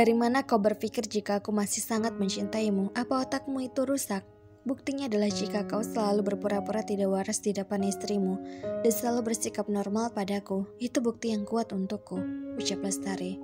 Dari mana kau berpikir jika aku masih sangat mencintaimu? Apa otakmu itu rusak? Buktinya adalah jika kau selalu berpura-pura tidak waras di depan istrimu dan selalu bersikap normal padaku. Itu bukti yang kuat untukku, ucap Lestari.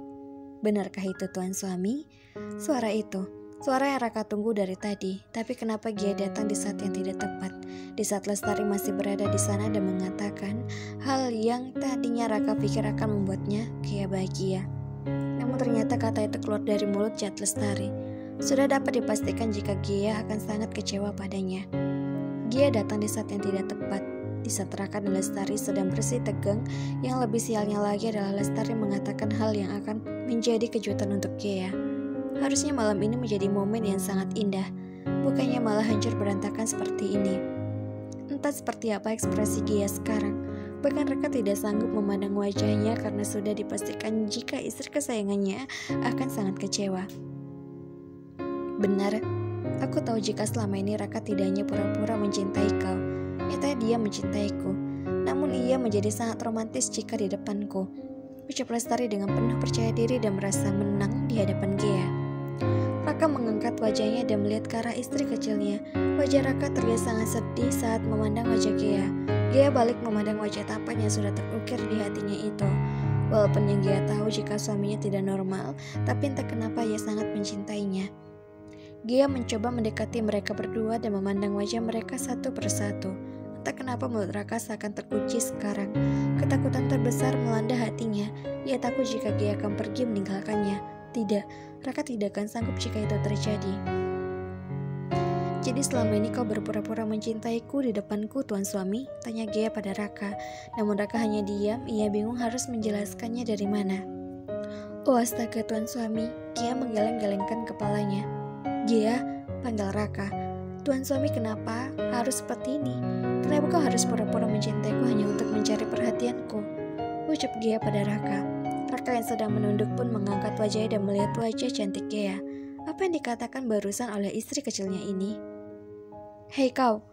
Benarkah itu tuan suami? Suara itu, suara yang Raka tunggu dari tadi. Tapi kenapa Gia datang di saat yang tidak tepat? Di saat Lestari masih berada di sana dan mengatakan hal yang tadinya Raka pikir akan membuatnya Gia bahagia. Namun ternyata kata itu keluar dari mulut jahat Lestari. Sudah dapat dipastikan jika Gia akan sangat kecewa padanya. Gia datang di saat yang tidak tepat. Di saat Raka dan Lestari sedang bersih tegang. Yang lebih sialnya lagi adalah Lestari mengatakan hal yang akan menjadi kejutan untuk Gia. Harusnya malam ini menjadi momen yang sangat indah. Bukannya malah hancur berantakan seperti ini. Entah seperti apa ekspresi Gia sekarang. Bahkan Raka tidak sanggup memandang wajahnya karena sudah dipastikan jika istri kesayangannya akan sangat kecewa. Benar, aku tahu jika selama ini Raka tidak hanya pura-pura mencintai kau. Nyatanya dia mencintaiku. Namun ia menjadi sangat romantis jika di depanku. Ucap Lestari dengan penuh percaya diri dan merasa menang di hadapan Gia. Raka mengangkat wajahnya dan melihat ke arah istri kecilnya. Wajah Raka terlihat sangat sedih saat memandang wajah Gia. Gia balik memandang wajah tampan yang sudah terukir di hatinya itu. Walaupun yang Gia tahu jika suaminya tidak normal, tapi entah kenapa ia sangat mencintainya. Gia mencoba mendekati mereka berdua dan memandang wajah mereka satu persatu. Entah kenapa mulut Raka seakan terkunci sekarang. Ketakutan terbesar melanda hatinya. Ia takut jika Gia akan pergi meninggalkannya. Tidak, Raka tidak akan sanggup jika itu terjadi. Jadi selama ini kau berpura-pura mencintaiku di depanku tuan suami? Tanya Gia pada Raka. Namun Raka hanya diam, ia bingung harus menjelaskannya dari mana. Oh astaga tuan suami, Gia menggeleng-gelengkan kepalanya. Gia, panggil Raka. Tuan suami kenapa harus seperti ini? Kenapa kau harus pura-pura mencintaiku hanya untuk mencari perhatianku? Ucap Gia pada Raka. Raka yang sedang menunduk pun mengangkat wajahnya dan melihat wajah cantik Gia. Apa yang dikatakan barusan oleh istri kecilnya ini? Hei kau,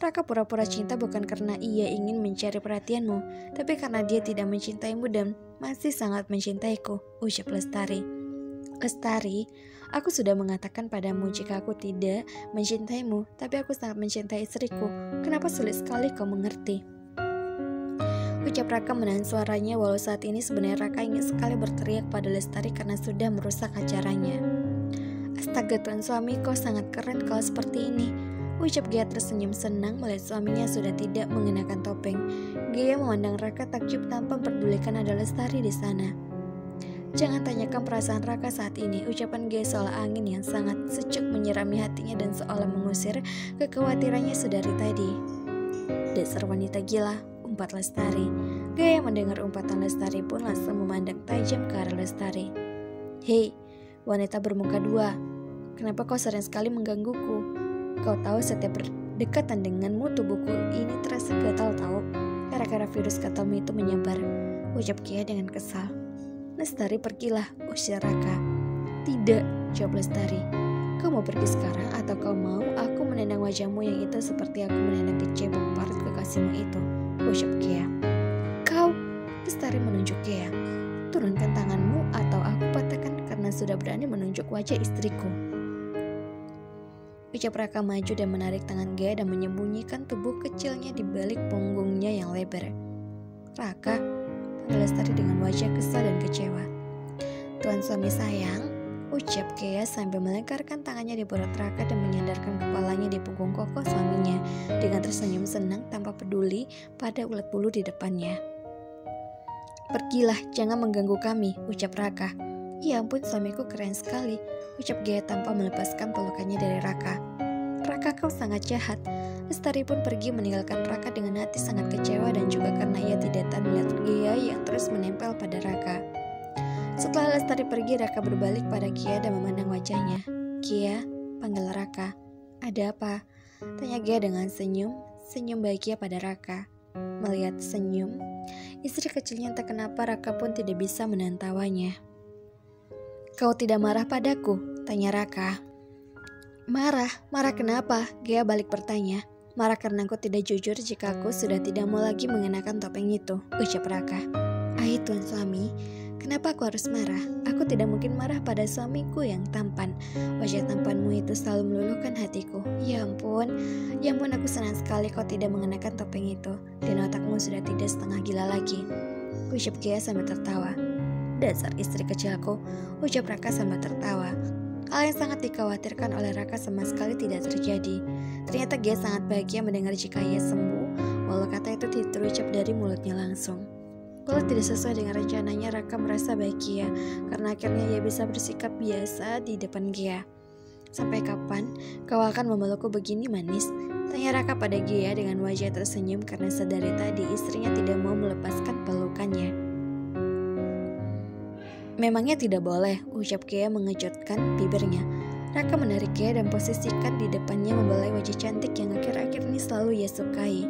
Raka pura-pura cinta bukan karena ia ingin mencari perhatianmu, tapi karena dia tidak mencintaimu dan masih sangat mencintaiku, ucap Lestari. Lestari, aku sudah mengatakan padamu jika aku tidak mencintaimu, tapi aku sangat mencintai istriku. Kenapa sulit sekali kau mengerti? Ucap Raka menahan suaranya walau saat ini sebenarnya Raka ingin sekali berteriak pada Lestari karena sudah merusak acaranya. Astaga tuan suami, kau sangat keren kalau seperti ini. Ucap Gia tersenyum senang melihat suaminya sudah tidak mengenakan topeng. Gia memandang Raka takjub tanpa memperdulikan ada Lestari di sana. Jangan tanyakan perasaan Raka saat ini. Ucapan Gia seolah angin yang sangat sejuk menyirami hatinya dan seolah mengusir kekhawatirannya sedari tadi. Dasar wanita gila, umpat Lestari. Gia yang mendengar umpatan Lestari pun langsung memandang tajam ke arah Lestari. Hei, wanita bermuka dua, kenapa kau sering sekali menggangguku? Kau tahu setiap berdekatan denganmu tubuhku ini terasa gatal tahu. Gara-gara virus gatalmu itu menyebar, ucap Gia dengan kesal. Lestari pergilah, usir Raka. Tidak, jawab Lestari. Kau mau pergi sekarang atau kau mau aku menendang wajahmu yang itu seperti aku menendang kecebong parut kekasihmu itu, ucap Gia. Kau, Lestari menunjuk Gia. Turunkan tanganmu atau aku patahkan karena sudah berani menunjuk wajah istriku. Ucap Raka maju dan menarik tangan Gia dan menyembunyikan tubuh kecilnya di balik punggungnya yang lebar. Raka, panggil Lestari dengan wajah kesal dan kecewa. Tuan suami sayang, ucap Gia sambil melengkarkan tangannya di perut Raka dan menyandarkan kepalanya di punggung kokoh suaminya dengan tersenyum senang tanpa peduli pada ulat bulu di depannya. Pergilah, jangan mengganggu kami, ucap Raka. Ya ampun, suamiku keren sekali, ucap Gia tanpa melepaskan pelukannya dari Raka. Raka, kau sangat jahat. Lestari pun pergi meninggalkan Raka dengan hati sangat kecewa dan juga karena ia tidak tahan melihat Gia yang terus menempel pada Raka. Setelah Lestari pergi, Raka berbalik pada Gia dan memandang wajahnya. Gia, panggil Raka. Ada apa? Tanya Gia dengan senyum bahagia pada Raka. Melihat senyum istri kecilnya, entah kenapa Raka pun tidak bisa menahan tawanya. Kau tidak marah padaku? Tanya Raka. Marah kenapa? Gia balik bertanya. Marah karena aku tidak jujur jika aku sudah tidak mau lagi mengenakan topeng itu, ucap Raka. Tuan suami, Kenapa aku harus marah? Aku tidak mungkin marah pada suamiku yang tampan. Wajah tampanmu itu selalu meluluhkan hatiku. Ya ampun aku senang sekali kau tidak mengenakan topeng itu. Dan otakmu sudah tidak setengah gila lagi, ucap Gia sambil tertawa. Dasar istri kecilku, ucap Raka sambil tertawa. Hal yang sangat dikhawatirkan oleh Raka sama sekali tidak terjadi. Ternyata Gia sangat bahagia mendengar jika ia sembuh, walau kata itu tidak terucap dari mulutnya langsung. Walau tidak sesuai dengan rencananya, Raka merasa bahagia karena akhirnya ia bisa bersikap biasa di depan Gia. Sampai kapan kau akan memelukku begini manis? Tanya Raka pada Gia dengan wajah tersenyum karena sedari tadi istrinya tidak mau melepaskan pelukannya. Memangnya tidak boleh, ucap Gia mengejutkan bibirnya. Raka menarik Gia dan posisikan di depannya membelai wajah cantik yang akhir-akhir ini selalu ia sukai.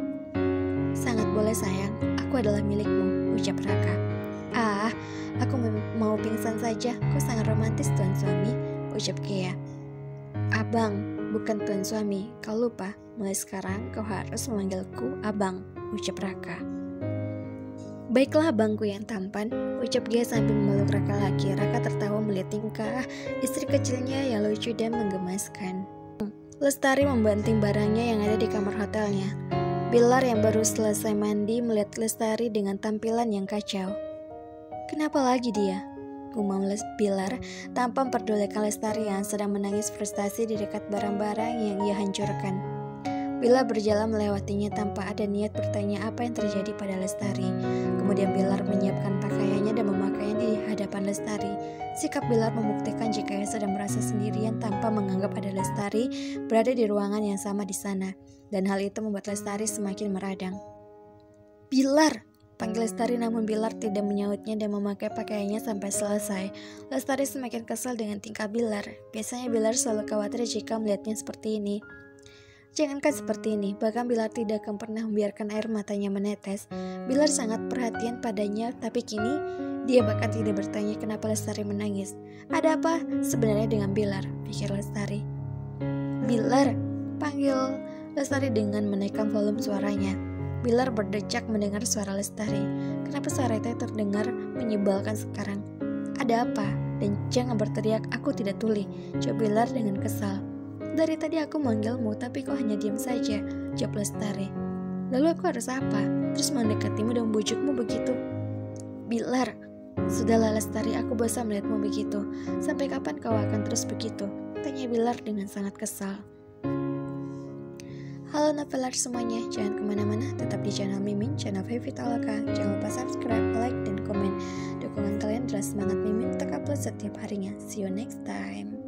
Sangat boleh sayang, aku adalah milikmu, ucap Raka. Aku mau pingsan saja, kau sangat romantis tuan suami, ucap Gia. Abang, bukan tuan suami, kau lupa, mulai sekarang kau harus memanggilku abang, ucap Raka. Baiklah abangku yang tampan, ucap Gia sambil memeluk Raka lagi. Raka tertawa melihat tingkah istri kecilnya yang lucu dan menggemaskan. Lestari membanting barangnya yang ada di kamar hotelnya. Bilar yang baru selesai mandi melihat Lestari dengan tampilan yang kacau. Kenapa lagi dia? Gumam Bilar tanpa memperdulikan Lestari yang sedang menangis frustasi di dekat barang-barang yang ia hancurkan. Bilar berjalan melewatinya tanpa ada niat bertanya apa yang terjadi pada Lestari. Kemudian Bilar menyiapkan pakaiannya dan memakainya di hadapan Lestari. Sikap Bilar membuktikan jika ia sedang merasa sendirian tanpa menganggap ada Lestari berada di ruangan yang sama di sana. Dan hal itu membuat Lestari semakin meradang. Bilar! Panggil Lestari namun Bilar tidak menyautnya dan memakai pakaiannya sampai selesai. Lestari semakin kesal dengan tingkah Bilar. Biasanya Bilar selalu khawatir jika melihatnya seperti ini. Jangankan seperti ini, bahkan Bilar tidak akan pernah membiarkan air matanya menetes. Bilar sangat perhatian padanya, tapi kini dia bahkan tidak bertanya kenapa Lestari menangis. Ada apa sebenarnya dengan Bilar? Pikir Lestari. Bilar! Panggil Lestari dengan menaikkan volume suaranya. Bilar berdecak mendengar suara Lestari. Kenapa suara itu terdengar menyebalkan sekarang? Ada apa? Dan jangan berteriak, aku tidak tuli, jawab Bilar dengan kesal. Dari tadi aku manggilmu, tapi kau hanya diam saja, jawab Lestari. Lalu aku harus apa? Terus mendekatimu dan membujukmu begitu? Bilar, sudahlah Lestari, aku bosan melihatmu begitu. Sampai kapan kau akan terus begitu? Tanya Bilar dengan sangat kesal. Halo novelers semuanya, jangan kemana-mana, tetap di channel Mimin, channel Vivi Talaka. Jangan lupa subscribe, like, dan komen. Dukungan kalian adalah semangat Mimin untuk upload setiap harinya. See you next time.